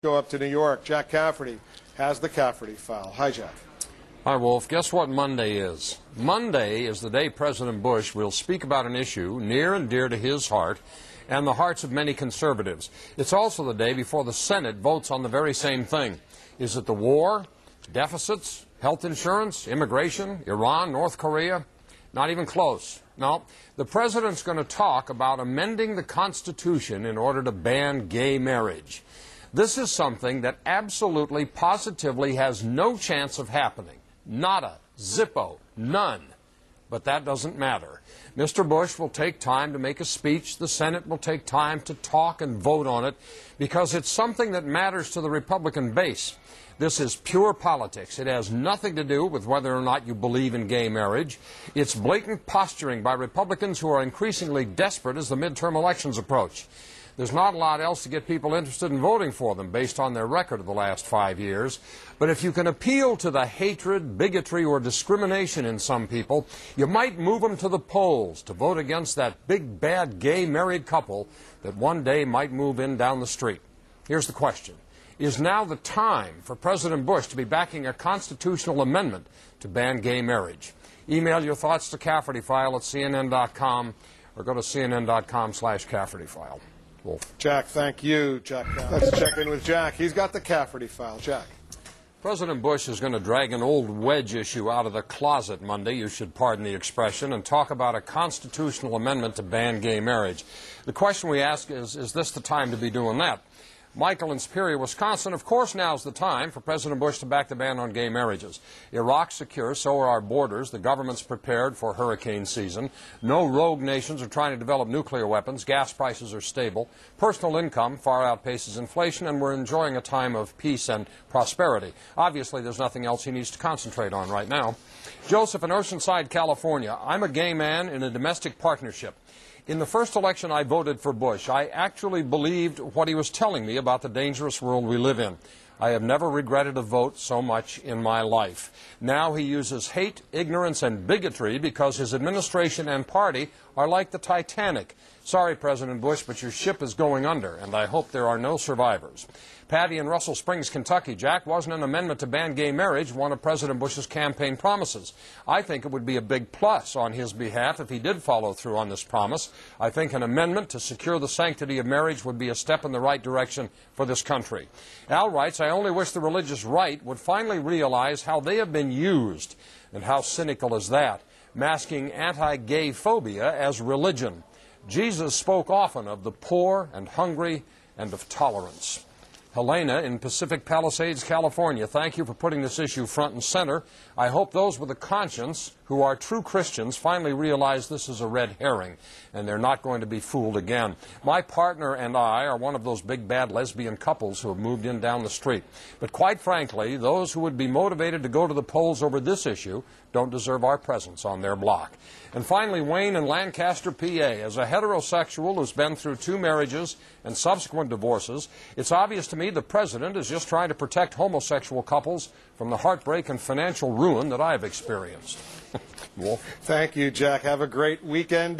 Go up to New York. Jack Cafferty has the Cafferty file. Hi, Jack. Hi, Wolf. Guess what Monday is? Monday is the day President Bush will speak about an issue near and dear to his heart and the hearts of many conservatives. It's also the day before the Senate votes on the very same thing. Is it the war, deficits, health insurance, immigration, Iran, North Korea? Not even close. No, the president's going to talk about amending the Constitution in order to ban gay marriage. This is something that absolutely, positively has no chance of happening. Nada, zippo, none. But that doesn't matter. Mr. Bush will take time to make a speech. The Senate will take time to talk and vote on it because it's something that matters to the Republican base. This is pure politics. It has nothing to do with whether or not you believe in gay marriage. It's blatant posturing by Republicans who are increasingly desperate as the midterm elections approach. There's not a lot else to get people interested in voting for them based on their record of the last 5 years. But if you can appeal to the hatred, bigotry, or discrimination in some people, you might move them to the polls to vote against that big, bad, gay married couple that one day might move in down the street. Here's the question. Is now the time for President Bush to be backing a constitutional amendment to ban gay marriage? Email your thoughts to CaffertyFile@CNN.com or go to CNN.com/CaffertyFile. Wolf. Jack, thank you. Jack, let's check in with Jack. He's got the Cafferty file. Jack. President Bush is going to drag an old wedge issue out of the closet Monday, you should pardon the expression, and talk about a constitutional amendment to ban gay marriage. The question we ask is this the time to be doing that? Michael in Superior, Wisconsin, of course now's the time for President Bush to back the ban on gay marriages. Iraq's secure, so are our borders. The government's prepared for hurricane season. No rogue nations are trying to develop nuclear weapons. Gas prices are stable. Personal income far outpaces inflation, and we're enjoying a time of peace and prosperity. Obviously, there's nothing else he needs to concentrate on right now. Joseph in Oceanside, California. I'm a gay man in a domestic partnership. In the first election, I voted for Bush. I actually believed what he was telling me about the dangerous world we live in. I have never regretted a vote so much in my life. Now he uses hate, ignorance, and bigotry because his administration and party are like the Titanic. Sorry, President Bush, but your ship is going under, and I hope there are no survivors. Patty in Russell Springs, Kentucky. Jack, wasn't an amendment to ban gay marriage one of President Bush's campaign promises? I think it would be a big plus on his behalf if he did follow through on this promise. I think an amendment to secure the sanctity of marriage would be a step in the right direction for this country. Al writes, I only wish the religious right would finally realize how they have been used. And how cynical is that? Masking anti-gay phobia as religion. Jesus spoke often of the poor and hungry and of tolerance. Helena in Pacific Palisades, California. Thank you for putting this issue front and center. I hope those with a conscience who are true Christians finally realize this is a red herring and they're not going to be fooled again. My partner and I are one of those big bad lesbian couples who have moved in down the street. But quite frankly, those who would be motivated to go to the polls over this issue don't deserve our presence on their block. And finally, Wayne in Lancaster, PA. As a heterosexual who's been through 2 marriages and subsequent divorces, it's obvious to me the president is just trying to protect homosexual couples from the heartbreak and financial ruin that I've experienced. Wolf. Thank you, Jack. Have a great weekend.